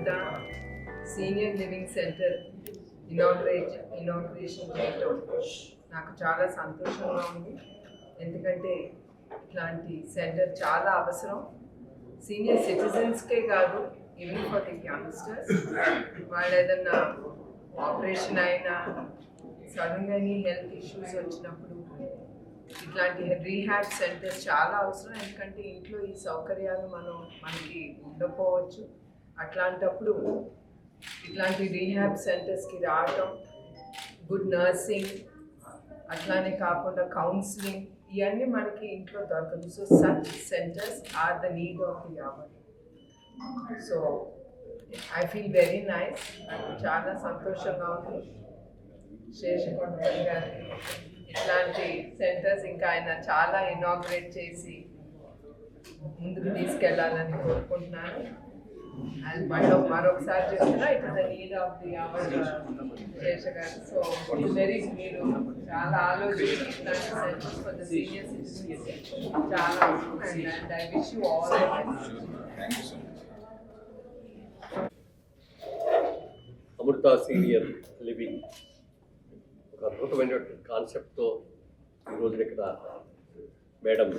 పెద్ద senior living centre inauguration చేయటం నాకు చాలా సంతోషంగా ఉంది. ఎందుకంటే ఇట్లాంటి సెంటర్ చాలా అవసరం, సీనియర్ సిటిజన్స్కే కాదు, ఈవెన్ ఫర్ ది యంగ్స్టర్స్. వాళ్ళు ఏదన్నా ఆపరేషన్ అయినా సడన్గా హెల్త్ ఇష్యూస్ వచ్చినప్పుడు ఇట్లాంటి రీహాబ్ సెంటర్స్ చాలా అవసరం. ఎందుకంటే ఇంట్లో ఈ సౌకర్యాలు మనకి ఉండకపోవచ్చు. అట్లాంటప్పుడు ఇట్లాంటి రీహాబ్ సెంటర్స్కి రావటం, గుడ్ నర్సింగ్, అట్లానే కాకుండా కౌన్సిలింగ్, ఇవన్నీ మనకి ఇంట్లో దొరకదు. So such centres are the need of the hour. So I feel very nice. నాకు చాలా సంతోషంగా ఉంది. శేషకొండపల్లి గారి ఇట్లాంటి సెంటర్స్ ఇంకా ఆయన చాలా ఇనాగ్రేట్ చేసి ముందుకు తీసుకెళ్లాలని కోరుకుంటున్నాను. అండ్ మరొకసారి చెప్తున్నా, it is the need of the hour Shesha గారు. సో వెరీ మీరు చాలా ఆలోచించి ఇట్లాంటి centres for the senior citizens చాలా అవసరం. And I wish you all the best. Amrutha senior living ఒక అద్భుతమైనటువంటి కాన్సెప్ట్తో ఈరోజు ఇక్కడ మేడం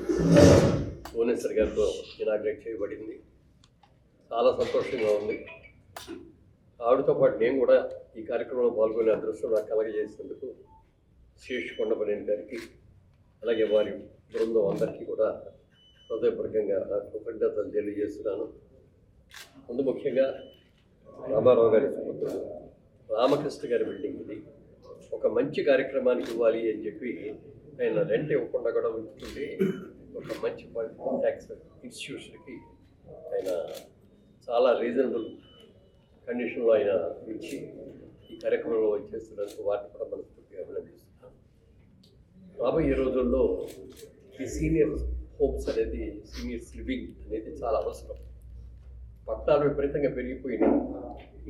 భువనేశ్వర్ గారితో ఇనాగ్రేట్ చేయబడింది. చాలా సంతోషంగా ఉంది. ఆవిడతో పాటు నేను కూడా ఈ కార్యక్రమంలో పాల్గొనే అదృష్టం నాకు కలగజేసినందుకు శేషకొండపల్లి గారికి, అలాగే వారి బృందం అందరికీ కూడా హృదయపూర్వకంగా కృతజ్ఞతలు తెలియజేస్తున్నాను. ముందు ముఖ్యంగా రామారావు గారి సుపుత్రుడు రామకృష్ణ గారి బిల్డింగ్ ఇది. ఒక మంచి కార్యక్రమానికి ఇవ్వాలి అని చెప్పి ఆయన రెంట్ ఇవ్వకుండా కూడా ఉంచుతుంటే ఒక మంచి ట్యాక్స్ ఇన్స్టిట్యూషన్కి ఆయన చాలా రీజనబుల్ కండిషన్లో ఆయన ఇచ్చి ఈ కార్యక్రమంలో వచ్చేస్తున్నందుకు వాటిని కూడా మనస్ఫూర్తిగా అభినందిస్తున్నాం. రాబోయే రోజుల్లో ఈ సీనియర్ హోమ్స్ అనేది, సీనియర్స్ లివింగ్ అనేది చాలా అవసరం. పట్టాలు విపరీతంగా పెరిగిపోయినాయి,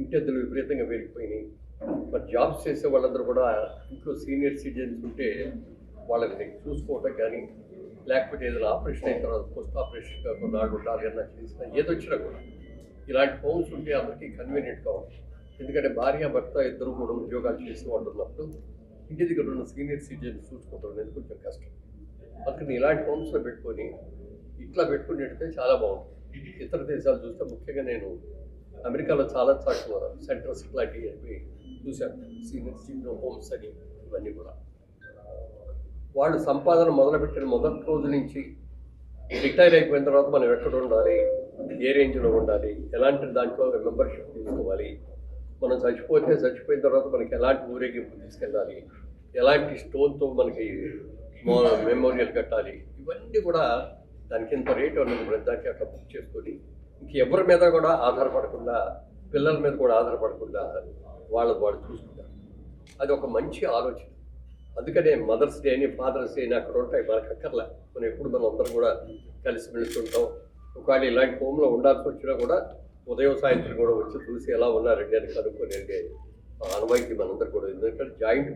ఇంటెద్దులు విపరీతంగా పెరిగిపోయినాయి. మరి జాబ్స్ చేసే వాళ్ళందరూ కూడా ఇంట్లో సీనియర్ సిటిజన్స్ ఉంటే వాళ్ళని చూసుకోవటం కానీ, లేకపోతే ఏదైనా ఆపరేషన్ అయిన తర్వాత పోస్ట్ ఆపరేషన్గా కొన్నాళ్ళు ఉండాలి అన్న చేసినా ఏదొచ్చినా కూడా ఇలాంటి హోమ్స్ ఉంటే అందరికీ కన్వీనియంట్గా ఉంటుంది. ఎందుకంటే భార్య భర్త ఇద్దరు కూడా ఉద్యోగాలు చేసే వాళ్ళు ఉన్నప్పుడు ఇంటి దగ్గర ఉన్న సీనియర్ సిటిజన్స్ చూసుకోవడం అనేది కొంచెం కష్టం. అందుకని ఇలాంటి హోమ్స్లో పెట్టుకొని ఇట్లా పెట్టుకునేటైతే చాలా బాగుంటుంది. ఇతర దేశాలు చూస్తే, ముఖ్యంగా నేను అమెరికాలో చాలా చోట్ల సెంటర్స్ ఇట్లాంటివి అని చూశాను, సీనియర్ సిటిజన్ హోమ్స్ అని. ఇవన్నీ కూడా వాళ్ళు సంపాదన మొదలుపెట్టిన మొదటి రోజు నుంచి రిటైర్ అయిపోయిన తర్వాత మనం ఎక్కడ ఉండాలి, ఏ రేంజ్లో ఉండాలి, ఎలాంటి దాంట్లో మెంబర్షిప్ తీసుకోవాలి, మనం చచ్చిపోయిన తర్వాత మనకి ఎలాంటి ఊరేగింపు తీసుకెళ్ళాలి, ఎలాంటి స్టోన్తో మనకి మెమోరియల్ కట్టాలి, ఇవన్నీ కూడా దానికి ఎంత రేటు అన్నది దానికి అట్లా బుక్ చేసుకొని ఇంకెవరి మీద కూడా ఆధారపడకుండా, పిల్లల మీద కూడా ఆధారపడకుండా వాళ్ళు చూసుకుంటారు. అది ఒక మంచి ఆలోచన. అందుకనే మదర్స్ డే అని, ఫాదర్స్ డే అని అక్కడ ఉంటాయి, మనకు అక్కర్లే. మనం అందరం కూడా కలిసి మెలుస్తుంటాం. ఒకవేళ ఇలాంటి హోమ్లో ఉండాల్సి వచ్చినా కూడా ఉదయం సాయంత్రం కూడా వచ్చి చూసి ఎలా ఉన్నారండి అని కనుక్కొని అనుభవించి మనందరూ కూడా. ఎందుకంటే జాయింట్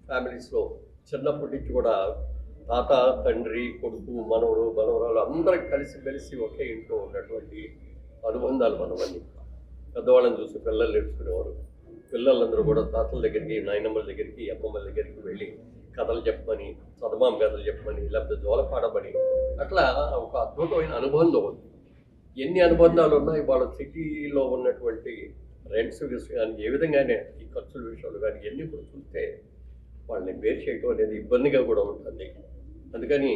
ఫ్యామిలీస్లో చిన్నప్పటి నుంచి కూడా తాత, తండ్రి, కొడుకు, మనవడు, మనవరాలు అందరం కలిసి ఒకే ఇంట్లో ఉన్నటువంటి అనుబంధాలు మనవన్నీ. పెద్దవాళ్ళని చూసి పిల్లలు నేర్చుకునేవారు. పిల్లలందరూ కూడా తాతల దగ్గరికి, నాయనమ్మల దగ్గరికి, అమ్మమ్మల దగ్గరికి వెళ్ళి కథలు చెప్పమని, చదమాం కథలు చెప్పమని, లేకపోతే జోలపాడమని, అట్లా ఒక అద్భుతమైన అనుబంధం ఉంది. ఎన్ని అనుబంధాలు ఉన్నాయి వాళ్ళ సిటీలో ఉన్నటువంటి రెంట్స్ కానీ, ఏ విధంగానే ఈ ఖర్చుల విషయాలు కానీ ఇవన్నీ కూడా చూస్తే వాళ్ళని బేర్ చేయడం అనేది ఇబ్బందిగా కూడా ఉంటుంది. అందుకని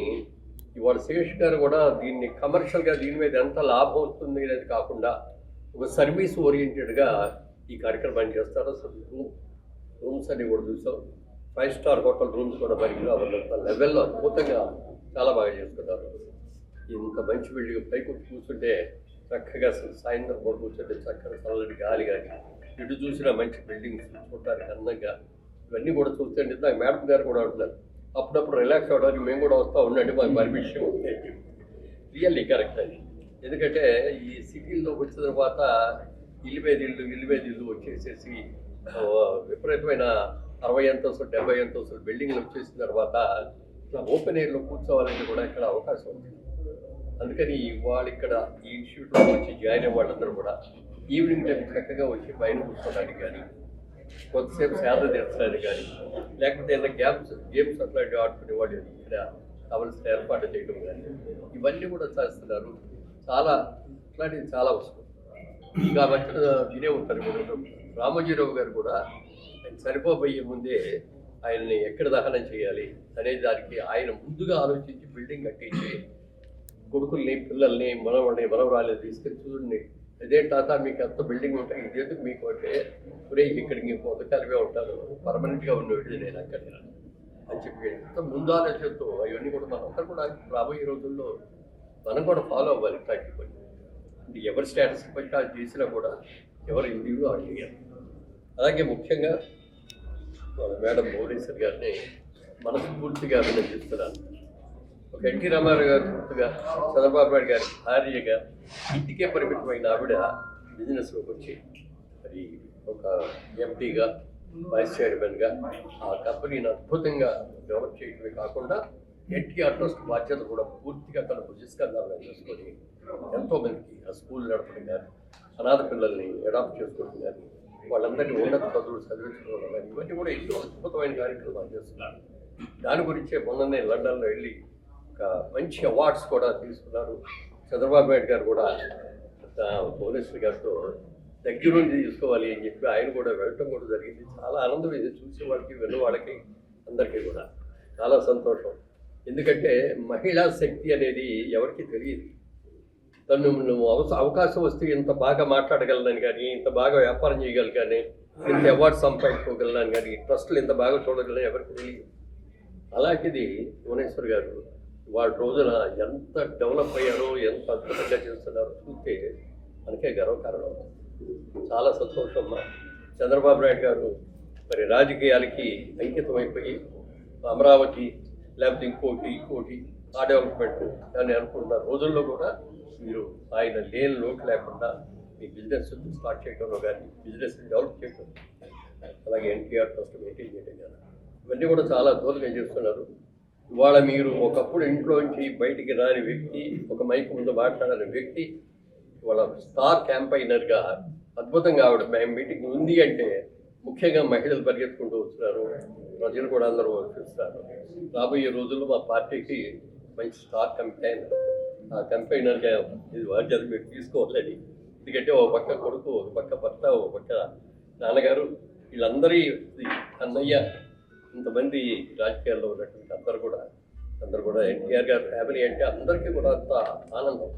ఇవాళ శేష్ గారు కూడా దీన్ని కమర్షియల్గా దీని మీద ఎంత లాభం వస్తుంది అనేది కాకుండా ఒక సర్వీస్ ఓరియంటెడ్గా ఈ కార్యక్రమాన్ని చేస్తారు. అసలు రూమ్స్ అన్ని కూడా చూసాం. 5 స్టార్ హోటల్ రూమ్స్ కూడా పరిగిలో ఉన్నంత లెవెల్లో అద్భుతంగా చాలా బాగా చేస్తున్నారు. ఇంత మంచి బిల్డింగ్ పైకి కూర్చుంటే చక్కగా సాయంత్రం కూడా కూర్చుంటే చక్కగా చల్లటి గాలి కానీ, ఇటు చూసినా మంచి బిల్డింగ్స్ చూడటానికి అందంగా, ఇవన్నీ కూడా చూస్తే నిజంగా మేడం గారు కూడా ఉంటున్నారు. అప్పుడప్పుడు రిలాక్స్ అవ్వడానికి మేము కూడా వస్తూ ఉండండి, మాకు పర్మిషన్ ఉంది. రియల్లీ కరెక్ట్ అది. ఎందుకంటే ఈ సిటీల్లో వచ్చిన తర్వాత ఇల్లు మీద ఇల్లు వచ్చేసేసి విపరీతమైన 60 అంతస్తులు 70 అంతస్తులు బిల్డింగ్లు వచ్చేసిన తర్వాత ఓపెన్ ఎయిర్లో కూర్చోవాలంటే కూడా ఇక్కడ అవకాశం ఉంది. అందుకని వాళ్ళు ఇక్కడ ఈ ఇన్స్టిట్యూట్లో వచ్చి జాయిన్ అయ్యే వాళ్ళందరూ కూడా ఈవినింగ్ టైం చక్కగా వచ్చి పైన కూర్చోడానికి కానీ, కొద్దిసేపు సేద తీర్చడానికి కానీ, లేకపోతే ఏదైనా గేమ్స్ అట్లాంటివి ఆడుకునేవాడు ఇక్కడ కావలసిన ఏర్పాటు చేయడం కానీ, ఇవన్నీ కూడా చేస్తున్నారు. చాలా ఇట్లాంటివి చాలా వస్తుంది. కాబట్టి వినే ఉంటారు మీరు. రామోజీరావు గారు కూడా ఆయన చనిపోబోయే ముందే ఆయన్ని ఎక్కడ దహనం చేయాలి అనే దానికి ఆయన ముందుగా ఆలోచించి బిల్డింగ్ కట్టించి కొడుకుల్ని, పిల్లల్ని, మనవరాలని తీసుకెళ్ళి చూడండి, అదే తాత మీకు అంత బిల్డింగ్ ఉంటాయి, ఇదేంటి మీకు అంటే ఒరే ఇక్కడికి పొందకాలమే ఉంటాను, పర్మనెంట్గా ఉండేది నేను అక్కడ అని చెప్పి ఎంత ముందు ఆలోచనతో అవన్నీ కూడా మనం అందరూ కూడా రాబోయే రోజుల్లో మనం కూడా ఫాలో అవ్వాలి. ఇట్లాంటి పని అంటే ఎవరి స్టేటస్ బట్టి అది చేసినా కూడా ఎవరు ఇండివిడు అది చేయాలి. అలాగే ముఖ్యంగా మేడం భువనేశ్వర్ గారిని మనస్ఫూర్తిగా అభినందిస్తున్నాను. ఒక ఎన్టీ రామారావు గారు పూర్తిగా, చంద్రబాబు నాయుడు గారి భార్యగా ఇంటికే పరిమితమైన ఆవిడ బిజినెస్లోకి వచ్చి మరి ఒక ఎంపీగా, వైస్ చైర్మన్గా ఆ కంపెనీని అద్భుతంగా డెవలప్ చేయడమే కాకుండా ఎన్టీఆర్ ట్రస్ట్ బాధ్యత కూడా పూర్తిగా తన భుజస్కంధాలను చేసుకొని ఎంతోమందికి ఆ స్కూల్ నడపడం కానీ, అనాథ పిల్లల్ని అడాప్ట్ చేసుకోవడం కానీ, వాళ్ళందరినీ ఉన్నత చదువులు చదివించుకోవడం కానీ, ఇవన్నీ కూడా ఎన్నో అద్భుతమైన కార్యక్రమాలు చేస్తున్నారు. దాని గురించే మొన్ననే లండన్లో వెళ్ళి ఒక మంచి అవార్డ్స్ కూడా తీసుకున్నారు. చంద్రబాబు నాయుడు గారు కూడా భువనేశ్వర్ గారితో దగ్గర నుండి తీసుకోవాలి అని చెప్పి ఆయన కూడా వెళ్ళటం కూడా జరిగింది. చాలా ఆనందం ఇది చూసే వాళ్ళకి, విన్న వాళ్ళకి అందరికీ కూడా చాలా సంతోషం. ఎందుకంటే మహిళా శక్తి అనేది ఎవరికి తెలియదు. నువ్వు అవకాశం వస్తే ఇంత బాగా మాట్లాడగలను కానీ, ఇంత బాగా వ్యాపారం చేయగలను కానీ, ఇంత అవార్డు సంపాదించుకోగలను కానీ, ట్రస్టులు ఇంత బాగా చూడగలను ఎవరికి తెలియదు. అలాంటిది భువనేశ్వర్ గారు వాళ్ళ రోజున ఎంత డెవలప్ అయ్యారో, ఎంత అద్భుతంగా చేస్తున్నారో చూస్తే మనకే గర్వకారణం. చాలా సంతోషం. చంద్రబాబు నాయుడు గారు మరి రాజకీయాలకి అంకితమైపోయి అమరావతి లేకపోతే ఇంకోటి ఆ డెవలప్మెంట్ అని అనుకున్న రోజుల్లో కూడా మీరు ఆయన లేని లోటు లేకుండా మీ బిజినెస్ స్టార్ట్ చేయడంలో కానీ, బిజినెస్ డెవలప్ చేయడం, అలాగే ఎన్టీఆర్ ట్రస్ట్ మెయింటైన్ చేయడం కానీ, ఇవన్నీ కూడా చాలా అద్భుతంగా చేస్తున్నారు. ఇవాళ మీరు ఒకప్పుడు ఇంట్లోంచి బయటికి రాని వ్యక్తి, ఒక మైక్ ముందు మాట్లాడని వ్యక్తి ఇవాళ స్టార్ క్యాంపైనర్గా అద్భుతంగా ఆవిడ మీటింగ్ ఉంది అంటే ముఖ్యంగా మహిళలు పరిగెత్తుకుంటూ వస్తున్నారు, ప్రజలు కూడా అందరూ చూస్తున్నారు. రాబోయే రోజుల్లో మా పార్టీకి మంచి స్టార్ క్యాంపైనర్, ఆ క్యాంపైనర్గా ఇది బాధ్యత మీరు తీసుకోవాలని. ఎందుకంటే ఒక పక్క కొడుకు, ఒక పక్క భర్త, ఒక పక్క నాన్నగారు, వీళ్ళందరి అన్నయ్య, ఇంతమంది రాజకీయాల్లో ఉన్నటువంటి అందరూ కూడా ఎన్టీఆర్ గారి ఫ్యామిలీ అంటే అందరికీ కూడా అంత ఆనందం.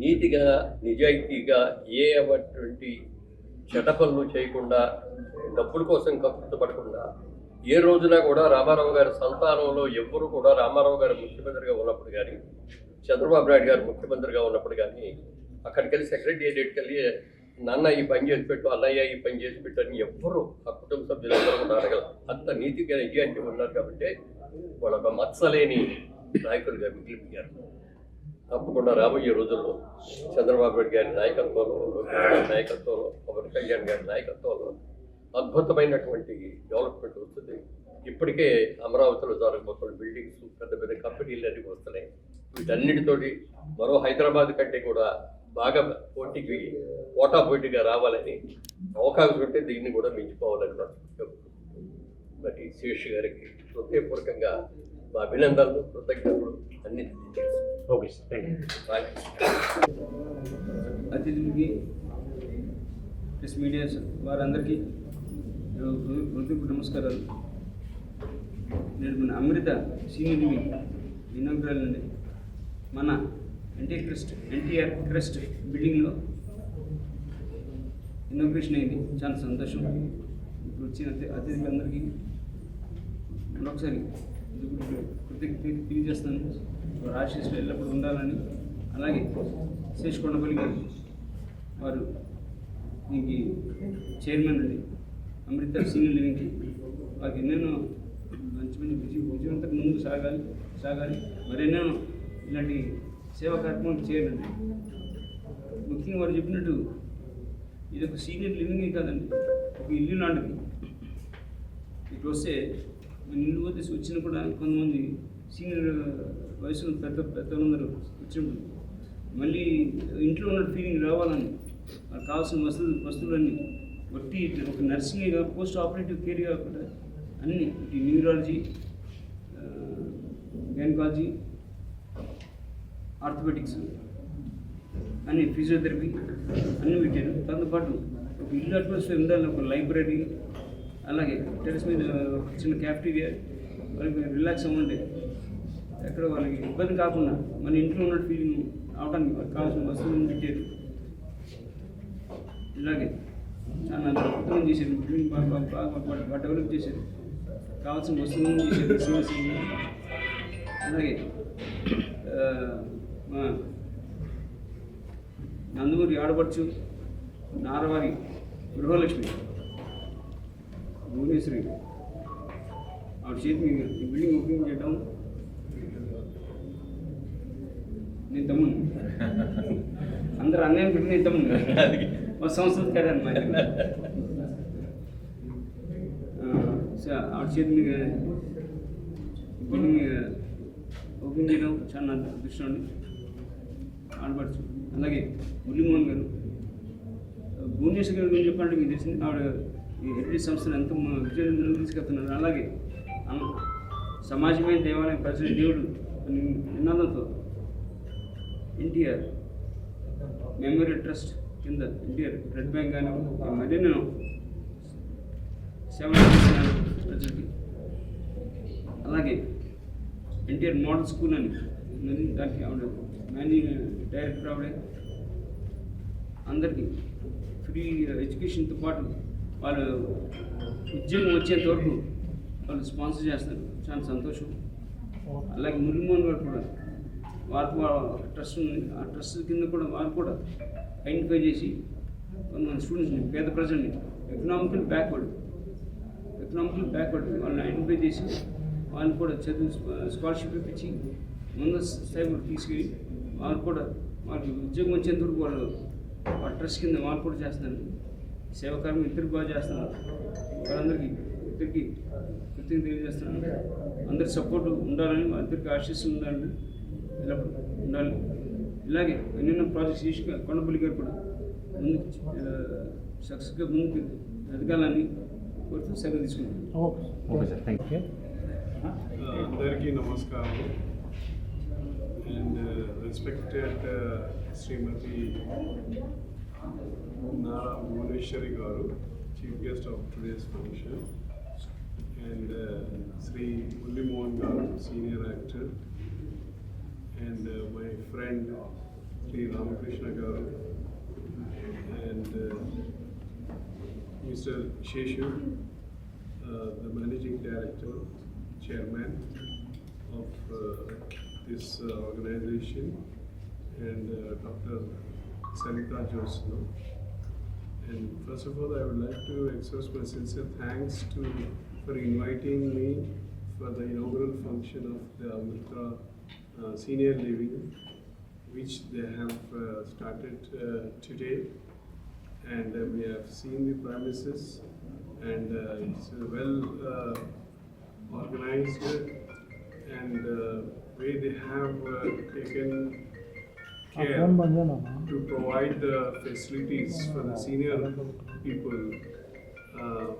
నీతిగా, నిజాయితీగా, ఏ అటువంటి చెడ్డ పనులు చేయకుండా, డబ్బుల కోసం కక్కుర్తిపడకుండా, ఏ రోజున కూడా రామారావు గారి సంతానంలో ఎవ్వరూ కూడా రామారావు గారు ముఖ్యమంత్రిగా ఉన్నప్పుడు కానీ, చంద్రబాబు నాయుడు గారు ముఖ్యమంత్రిగా ఉన్నప్పుడు కానీ అక్కడికి వెళ్ళి సెక్రటేరియట్కి వెళ్ళి నాన్న ఈ పని చేసి పెట్టు, అన్నయ్య ఈ పని చేసి పెట్టు అని ఎవ్వరూ ఆ కుటుంబ సభ్యులందరూ కూడా అడగలరు. అంత నీతిగా నిజాయితీ ఉన్నారు కాబట్టి వాళ్ళ ఒక మత్సలేని నాయకులుగా మిగిలిపోయారు. తప్పకుండా రాబోయే రోజుల్లో చంద్రబాబు నాయుడు గారి నాయకత్వంలో, లోకేష్ గారి నాయకత్వంలో, పవన్ కళ్యాణ్ గారి నాయకత్వంలో అద్భుతమైనటువంటి డెవలప్మెంట్ వస్తుంది. ఇప్పటికే అమరావతిలో జరగబోతున్న బిల్డింగ్స్, పెద్ద పెద్ద కంపెనీలు అన్నీ వస్తున్నాయి. వీటన్నిటితోటి మరో హైదరాబాద్ కంటే కూడా బాగా పోటాపోటీగా రావాలని అవకాశం ఉంటే దీన్ని కూడా మించిపోవాలని మరి శేష్ గారికి హృదయపూర్వకంగా మా అభినందనలు, కృతజ్ఞతలు అన్ని ఓకే సార్, థ్యాంక్ యూ. అతిథులకి, ప్రెస్ మీడియా వారందరికీ హృదయపూర్వక నమస్కారాలు. నేను మన అమృత సీనియర్ ఇనాగ్రల్ నుండి మన ఎన్టీఆర్ ట్రస్ట్ బిల్డింగ్లో ఇనాగ్రేషన్ అయింది. చాలా సంతోషం. ఇప్పుడు వచ్చిన అతిథులందరికీ మరొకసారి కృతజ్ఞత తెలియజేస్తాను. వారి ఆశీస్సులు ఎల్లప్పుడూ ఉండాలని. అలాగే శేష్ కొండపల్లి గారు, వారు దీనికి చైర్మన్ అండి, అమృత సీనియర్ లివింగ్కి. వారికి ఎన్నెన్నో మంచి విజయవంతంగా ముందుకు సాగాలి. మరెన్నో ఇలాంటి సేవా కార్యక్రమాలు చేయాలండి. ముఖ్యంగా వారు చెప్పినట్టు ఇది ఒక సీనియర్ లివింగే కాదండి, ఒక ఇల్లు లాంటిది. ఇటు వస్తే మన ఇల్లు పోతే వచ్చిన కూడా కొంతమంది సీనియర్ వయసులో పెద్దలందరూ వచ్చినప్పుడు మళ్ళీ ఇంట్లో ఉన్న ఫీలింగ్ రావాలని వాళ్ళకి కావాల్సిన వస్తువులన్నీ బట్టి ఒక నర్సింగ్ పోస్ట్ ఆపరేటివ్ కేర్ కాకుండా అన్ని న్యూరాలజీ, గైనకాలజీ, ఆర్థోపెటిక్స్ అన్ని, ఫిజియోథెరపీ అన్నీ పెట్టారు. దాంతోపాటు ఒక ఇల్లు అట్మాస్ఫియర్ ఉండాలి, ఒక లైబ్రరీ, అలాగే టెరెస్ మీద ఒక చిన్న క్యాఫ్టీరియా, వాళ్ళకి రిలాక్స్ అవ్వండి, ఎక్కడ వాళ్ళకి ఇబ్బంది కాకుండా మన ఇంట్లో ఉన్న ఫీలింగ్ అవడానికి వాళ్ళకి కావాల్సిన వస్తువులను పెట్టారు. ఇలాగే చాలా అద్భుతం చేశారు, బిల్డింగ్ బాగా డెవలప్ చేశారు, కావాల్సిన వస్తువులను చేశారు సీనియర్. అలాగే మా నందమూరి ఆడపడుచు నారవారి గృహలక్ష్మి భువనేశ్వరి ఆవిడ చేతి మీద ఈ బిల్డింగ్ ఓపెనింగ్ చేయడం నేను తమ్ముడు, అందరూ అన్నయ్య బిల్డింగ్ నేను తమ్ముడు, మా సంస్కృతి కదా అన్నమాట. ఆవిడ చేతి మీద బిల్డింగ్ ఓపెన్ చేయడం చాలా అదృష్టం అండి. ఆడపడుచు అలాగే మురళీమోహన్ గారు, భువనేశ్వర్ గారి గురించి చెప్పాలంటే మీకు తెలిసింది, ఆవిడ ఈ హెరిటేజ్ సంస్థను ఎంత విజయం తీసుకెళ్తున్నారు. అలాగే సమాజమే దేవాలయం, ప్రజల దేవుడు అని నినాదంతో ఎన్టీఆర్ మెమోరియల్ ట్రస్ట్ కింద ఎన్టీఆర్ బ్లడ్ బ్యాంక్ కానీ మరెన్నో సేవలు చేస్తున్నారు ప్రజలకి. అలాగే ఎన్టీఆర్ మోడల్ స్కూల్ అని దానికి ఆవిడ మేనేజింగ్ డైరెక్టర్. ఆవిడే అందరికీ ఫ్రీ ఎడ్యుకేషన్తో పాటు వాళ్ళు ఉద్యోగం వచ్చేంత వరకు వాళ్ళు స్పాన్సర్ చేస్తారు, చాలా సంతోషం. అలాగే మురళీమోహన్ గారు కూడా వారికి ట్రస్ట్ ఉంది, ఆ ట్రస్ట్ కింద కూడా వారు కూడా ఐడెంటిఫై చేసి కొంతమంది స్టూడెంట్స్ని, పేద ప్రజల్ని, ఎకనామికల్ బ్యాక్వర్డ్ వాళ్ళని ఐడెంటిఫై చేసి వాళ్ళని కూడా చదువు స్కాలర్షిప్ ఇప్పించి ముందు స్థాయి తీసుకెళ్ళి వాళ్ళు కూడా వాళ్ళకి ఉద్యోగం వచ్చేంత వరకు వాళ్ళు వాళ్ళ ట్రస్ట్ కింద వాళ్ళు కూడా చేస్తున్నారు. సేవకారం ఇద్దరు బాగా చేస్తున్నారు. వాళ్ళందరికీ ఇద్దరికి కృతజ్ఞత తెలియజేస్తున్నాను. అందరి సపోర్ట్ ఉండాలని, అందరికీ ఆశీస్సులు ఉండాలని, ఎల్లప్పుడు ఉండాలి. ఇలాగే ఎన్నెన్నో ప్రాజెక్ట్స్ చేసి కొండపల్లి గారు కూడా ముందుకు సక్సెస్గా ముందుకు ఎదగాలని కోరుతూ సెలవు తీసుకుంటాను. Okay sir, thank you. అందరికీ నమస్కారం. అండ్ రెస్పెక్టెడ్ శ్రీమతి నారా భువనేశ్వరి గారు, chief guest of today's function, and Shri Murali Mohan గారు, senior actor, and my friend Shri Ramakrishna గారు, and Mr. Sheshu, the Managing Director, Chairman of this organization, and Dr. Sanita Josna. And first of all, I would like to express my sincere thanks for inviting me for the inaugural function of the Amrita Senior Living, which they have started today. And we have seen the premises, and it's well organized, and way they have taken care to provide the facilities for the senior people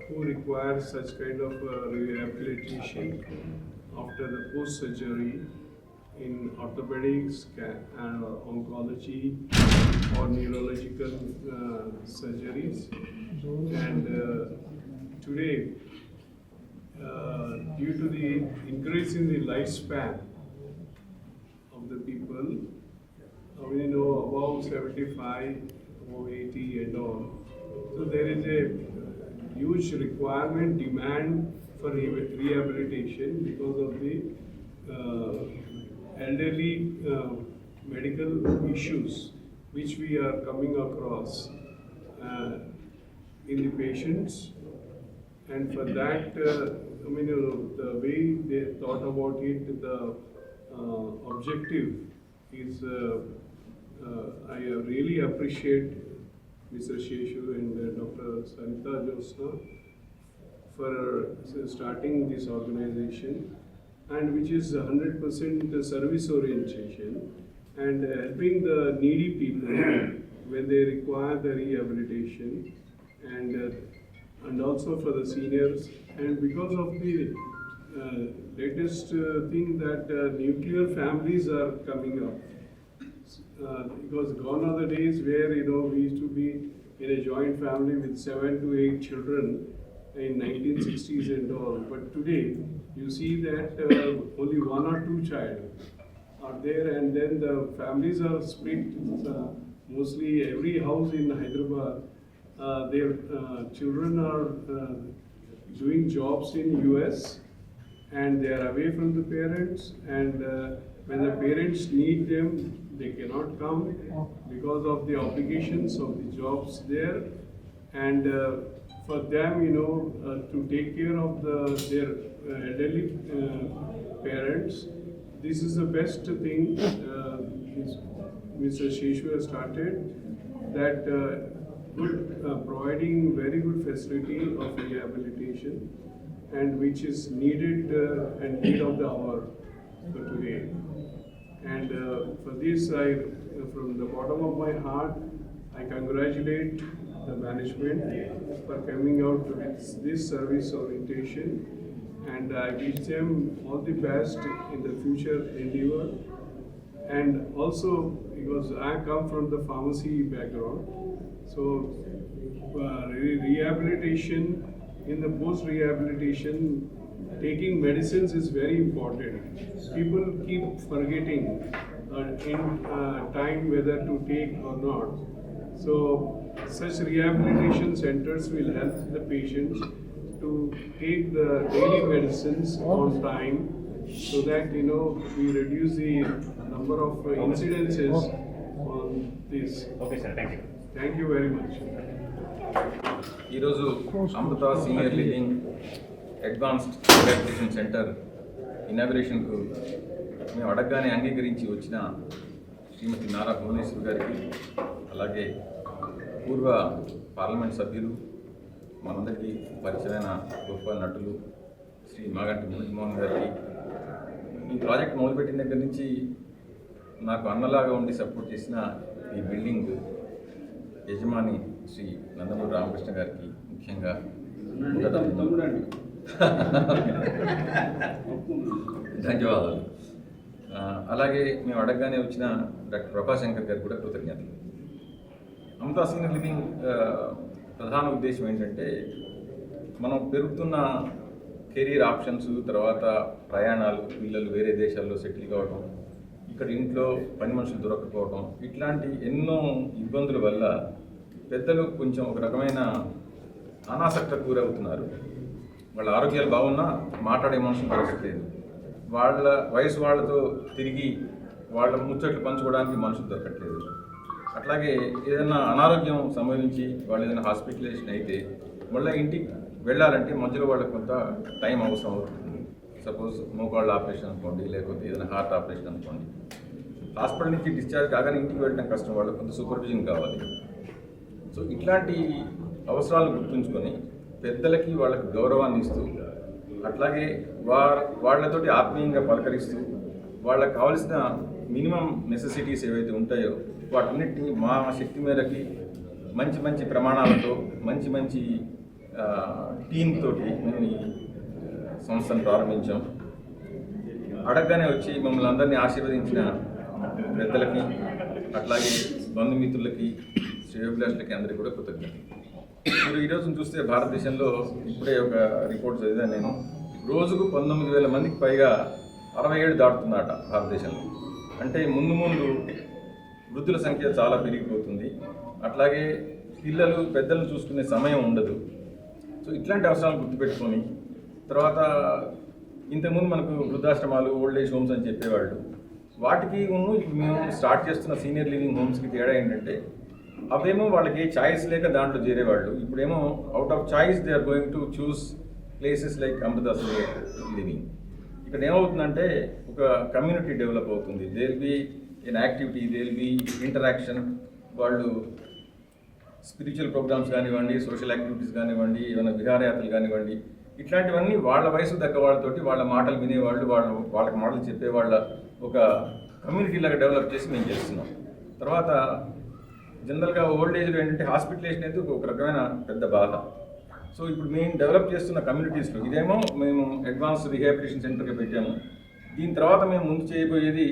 who require such kind of rehabilitation after the post-surgery in orthopedics and oncology or neurological surgeries. And today, due to the increase in the lifespan of the people, we know above 75, above 80 and all, so there is a huge requirement, demand for rehabilitation because of the elderly medical issues which we are coming across in the patients. And for that, the way they thought about it, the objective is, I really appreciate Mr. Sheshu and Dr. Sanita Josna for starting this organization, and which is 100% service orientation and helping the needy people when they require the rehabilitation, and also for the seniors. And because of the latest thing that nuclear families are coming up. Because gone are the days where we used to be in a joint family with 7 to 8 children in 1960s and all. But today you see that only 1 or 2 child are there, and then the families are split. Mostly every house in Hyderabad, their children are doing jobs in US, and they are away from the parents, and when the parents need them, they cannot come because of the obligations of the jobs there. And for them, to take care of their elderly parents, this is the best thing Mr. Sheshwar started, that providing very good facility of rehabilitation, and which is needed and need of the hour for today. And for this, from the bottom of my heart, I congratulate the management for coming out with this service orientation, and I wish them all the best in the future endeavor. And also, because I come from the pharmacy background, so rehabilitation, in the post-rehabilitation, taking medicines is very important. People keep forgetting in time whether to take or not. So such rehabilitation centers will help the patients to take the daily medicines on time, so that we reduce the number of incidences on this. Okay, sir. Thank you. Thank you very much. ఈరోజు Amrutha senior living advanced rehabilitation centre ఇనాగ్రేషన్కు మేము అడగగానే అంగీకరించి వచ్చిన శ్రీమతి నారా భువనేశ్వర్ గారికి, అలాగే పూర్వ parliament సభ్యులు, మనందరికీ పరిచయమైన గొప్ప నటులు శ్రీ మాగంటి మురళీమోహన్ గారికి, ఈ ప్రాజెక్ట్ మొదలుపెట్టిన దగ్గర నుంచి నాకు అన్నలాగా ఉండి సపోర్ట్ చేసిన ఈ బిల్డింగ్ యజమాని శ్రీ నందమూరి రామకృష్ణ గారికి ముఖ్యంగా ధన్యవాదాలు. అలాగే మేము అడగగానే వచ్చిన డాక్టర్ ప్రభాశంకర్ గారికి కూడా కృతజ్ఞతలు. అమృత సీనియర్ లివింగ్ ప్రధాన ఉద్దేశం ఏంటంటే, మనం పెరుగుతున్న కెరీర్ ఆప్షన్స్, తర్వాత ప్రయాణాలు, పిల్లలు వేరే దేశాల్లో సెటిల్ కావడం, ఇక్కడ ఇంట్లో పని మనుషులు దొరకకపోవడం, ఇట్లాంటి ఎన్నో ఇబ్బందుల వల్ల పెద్దలు కొంచెం ఒక రకమైన అనాసక్తకు గురవుతున్నారు. వాళ్ళ ఆరోగ్యాలు బాగున్నా మాట్లాడే మనుషులు దొరకట్లేదు. వాళ్ళ వయసు వాళ్ళతో తిరిగి వాళ్ళ ముచ్చట్లు పంచుకోవడానికి మనుషులు దొరకట్లేదు. అట్లాగే ఏదైనా అనారోగ్యం సంభవించి వాళ్ళు ఏదైనా హాస్పిటలైజేషన్ అయితే మళ్ళీ ఇంటికి వెళ్ళాలంటే మధ్యలో వాళ్ళకి కొంత టైం అవసరం అవుతుంది. సపోజ్ మోకాళ్ళ ఆపరేషన్ అనుకోండి, లేకపోతే ఏదైనా హార్ట్ ఆపరేషన్ అనుకోండి, హాస్పిటల్ నుంచి డిశ్చార్జ్ కాగానే ఇంటికి వెళ్ళడం కష్టం, వాళ్ళకి కొంత సూపర్విజన్ కావాలి. సో ఇట్లాంటి అవసరాలు గుర్తుంచుకొని పెద్దలకి వాళ్ళకి గౌరవాన్ని ఇస్తూ, అట్లాగే వాళ్ళతోటి ఆత్మీయంగా పలకరిస్తూ, వాళ్ళకి కావాల్సిన మినిమం నెసెసిటీస్ ఏవైతే ఉంటాయో వాటన్నిటిని మా శక్తి మేరకి మంచి మంచి ప్రమాణాలతో, మంచి మంచి టీమ్ తోటి మేము ఈ సంస్థను ప్రారంభించాం. అడగగానే వచ్చి మమ్మల్ని అందరినీ ఆశీర్వదించిన పెద్దలకి, అట్లాగే బంధుమిత్రులకి, శ్రేయోభిలాషులకి అందరికీ కూడా కృతజ్ఞతలు. మీరు ఈరోజు చూస్తే భారతదేశంలో ఇప్పుడే ఒక రిపోర్ట్ చదివాను నేను, రోజుకు 19,000 మందికి పైగా 67 దాటుతుందట భారతదేశంలో. అంటే ముందు ముందు వృద్ధుల సంఖ్య చాలా పెరిగిపోతుంది. అట్లాగే పిల్లలు పెద్దలను చూసుకునే సమయం ఉండదు. సో ఇట్లాంటి అవసరాలు గుర్తుపెట్టుకొని, తర్వాత ఇంతకుముందు మనకు వృద్ధాశ్రమాలు, ఓల్డ్ ఏజ్ హోమ్స్ అని చెప్పేవాళ్ళు, వాటికి ఇప్పుడు మేము స్టార్ట్ చేస్తున్న సీనియర్ లివింగ్ హోమ్స్కి తేడా ఏంటంటే, అవేమో వాళ్ళకి చాయిస్ లేక దాంట్లో చేరేవాళ్ళు, ఇప్పుడేమో out of choice they are going to choose places like Amrita senior living. ఇక్కడ ఏమవుతుందంటే ఒక కమ్యూనిటీ డెవలప్ అవుతుంది. They will be an activity, they will be interaction. వాళ్ళు స్పిరిచువల్ ప్రోగ్రామ్స్ కానివ్వండి, సోషల్ యాక్టివిటీస్ కానివ్వండి, ఏమైనా విహారయాత్రలు కానివ్వండి, ఇట్లాంటివన్నీ వాళ్ళ వయసు దగ్గర వాళ్ళతోటి, వాళ్ళ మాటలు వినేవాళ్ళు, వాళ్ళకి మాటలు చెప్పే వాళ్ళ ఒక కమ్యూనిటీ లాగా డెవలప్ చేసి మేము చేస్తున్నాం. తర్వాత జనరల్గా ఓల్డ్ ఏజ్లో ఏంటంటే హాస్పిటలైజేషన్ అనేది ఒక రకమైన పెద్ద బాధ. సో ఇప్పుడు మేము డెవలప్ చేస్తున్న కమ్యూనిటీస్లో ఇదేమో మేము అడ్వాన్స్ రీహాబిలిటేషన్ సెంటర్గా పెట్టాము. దీని తర్వాత మేము ముందు చేయబోయేది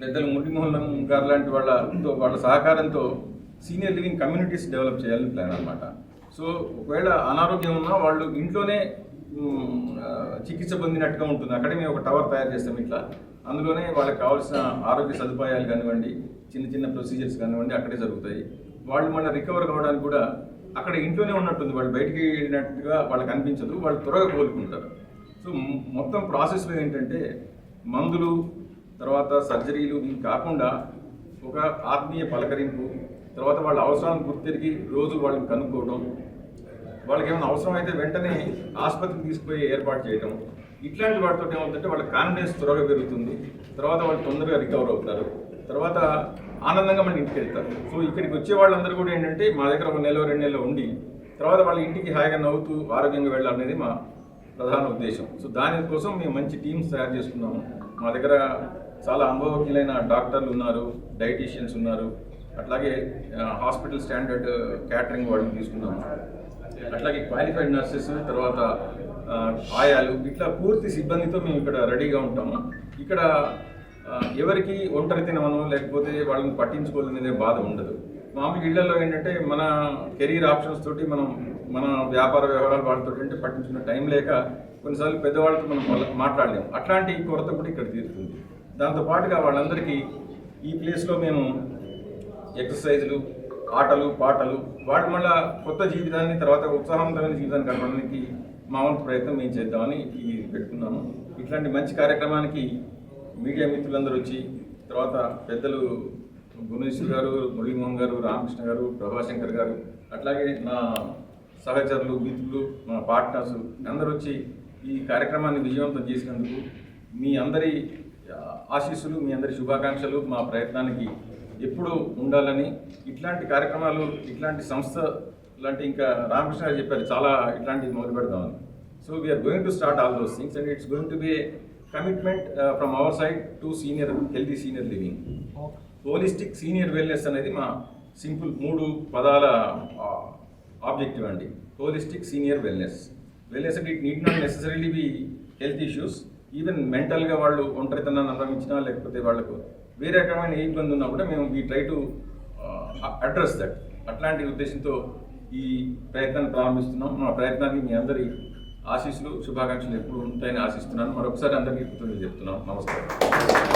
పెద్దలు మురళీమోహన్ గారు లాంటి వాళ్ళ సహకారంతో సీనియర్ లివింగ్ కమ్యూనిటీస్ డెవలప్ చేయాలని ప్లాన్ అనమాట. సో ఒకవేళ అనారోగ్యం ఉన్నా వాళ్ళు ఇంట్లోనే చికిత్స పొందినట్టుగా ఉంటుంది. అక్కడే మేము ఒక టవర్ తయారు చేస్తాం ఇట్లా. అందులోనే వాళ్ళకి కావాల్సిన ఆరోగ్య సదుపాయాలు కానివ్వండి, చిన్న చిన్న ప్రొసీజర్స్ కానివ్వండి అక్కడే జరుగుతాయి. వాళ్ళు మళ్ళీ రికవర్ కావడానికి కూడా అక్కడ ఇంట్లోనే ఉన్నట్టుంది. వాళ్ళు బయటికి వెళ్ళినట్టుగా వాళ్ళకి అనిపించదు, వాళ్ళు త్వరగా కోలుకుంటారు. సో మొత్తం ప్రాసెస్లో ఏంటంటే మందులు, తర్వాత సర్జరీలు ఇవి కాకుండా ఒక ఆత్మీయ పలకరింపు, తర్వాత వాళ్ళ అవసరాలను గుర్తిరిగి రోజు వాళ్ళని కనుక్కోవడం, వాళ్ళకి ఏమైనా అవసరం అయితే వెంటనే ఆసుపత్రికి తీసుకుపోయి ఏర్పాటు చేయడం, ఇట్లాంటి వాటితో ఏమవుతుందంటే వాళ్ళ కాన్ఫిడెన్స్ త్వరగా పెరుగుతుంది. తర్వాత వాళ్ళు తొందరగా రికవర్ అవుతారు, తర్వాత ఆనందంగా మన ఇంటికి వెళ్తారు. సో ఇక్కడికి వచ్చే వాళ్ళందరూ కూడా ఏంటంటే మా దగ్గర 1 నెల 2 నెలలు ఉండి తర్వాత వాళ్ళ ఇంటికి హాయిగా నవ్వుతూ ఆరోగ్యంగా వెళ్ళాలనేది మా ప్రధాన ఉద్దేశం. సో దానికోసం మేము మంచి టీమ్స్ తయారు చేసుకున్నాము. మా దగ్గర చాలా అనుభవజ్ఞులైన డాక్టర్లు ఉన్నారు, డైటీషియన్స్ ఉన్నారు, అట్లాగే హాస్పిటల్ స్టాండర్డ్ క్యాటరింగ్ వాళ్ళని తీసుకున్నాము, అట్లాగే క్వాలిఫైడ్ నర్సెస్, తర్వాత ఆయాలు, ఇట్లా పూర్తి సిబ్బందితో మేము ఇక్కడ రెడీగా ఉంటాము. ఇక్కడ ఎవరికి ఒంటరితనమనో లేకపోతే వాళ్ళని పట్టించుకోవాలనే బాధ ఉండదు. మామూలుగా ఇళ్లలో ఏంటంటే మన కెరీర్ ఆప్షన్స్ తోటి మన వ్యాపార వ్యవహారాలు వాళ్ళతో అంటే పట్టించుకునే టైం లేక కొన్నిసార్లు పెద్దవాళ్ళతో మనం మాట్లాడలేము. అట్లాంటి కొరత కూడా ఇక్కడ తీరుతుంది. దాంతోపాటుగా వాళ్ళందరికీ ఈ ప్లేస్లో మేము ఎక్సర్సైజులు, ఆటలు, పాటలు, వాటి మళ్ళీ కొత్త జీవితాన్ని, తర్వాత ఉత్సాహవంతమైన జీవితాన్ని గడపడానికి మా వంతు ప్రయత్నం మేము చేద్దామని పెట్టుకున్నాము. ఇట్లాంటి మంచి కార్యక్రమానికి మీడియా మిత్రులందరూ వచ్చి, తర్వాత పెద్దలు భువనేశ్వర్ గారు, మురళీమోహన్ గారు, రామకృష్ణ గారు, ప్రభాశంకర్ గారు, అట్లాగే నా సహచరులు, మిత్రులు, మా పార్ట్నర్స్ అందరూ వచ్చి ఈ కార్యక్రమాన్ని విజయవంతం చేసినందుకు మీ అందరి ఆశీస్సులు, మీ అందరి శుభాకాంక్షలు మా ప్రయత్నానికి ఎప్పుడు ఉండాలని, ఇట్లాంటి కార్యక్రమాలు, ఇట్లాంటి సంస్థ లాంటి ఇంకా రామకృష్ణ గారు చెప్పారు చాలా ఇట్లాంటివి మొదలు పెడదామని. So we are going to start all those things and it's going to be commitment from our side to healthy senior living. Holistic senior wellness అనేది మా సింపుల్ 3 పదాల ఆబ్జెక్టివ్ అండి. Holistic senior wellness. వెల్నెస్ అంటే it need not necessarily be health issues. Even మెంటల్గా వాళ్ళు ఒంటరితనాన్ని అనుభవించినా, లేకపోతే వాళ్ళకు వేరే రకమైన ఏ ఇబ్బంది ఉన్నా కూడా మేము we try to address that. అట్లాంటి ఉద్దేశంతో ఈ ప్రయత్నాన్ని ప్రారంభిస్తున్నాం. మా ప్రయత్నానికి మీ అందరి ఆశీస్సులు, శుభాకాంక్షలు ఎప్పుడు ఉంటాయని ఆశిస్తున్నాను. మరొకసారి అందరికీ కృతజ్ఞతలు చెప్తున్నాను. నమస్కారం.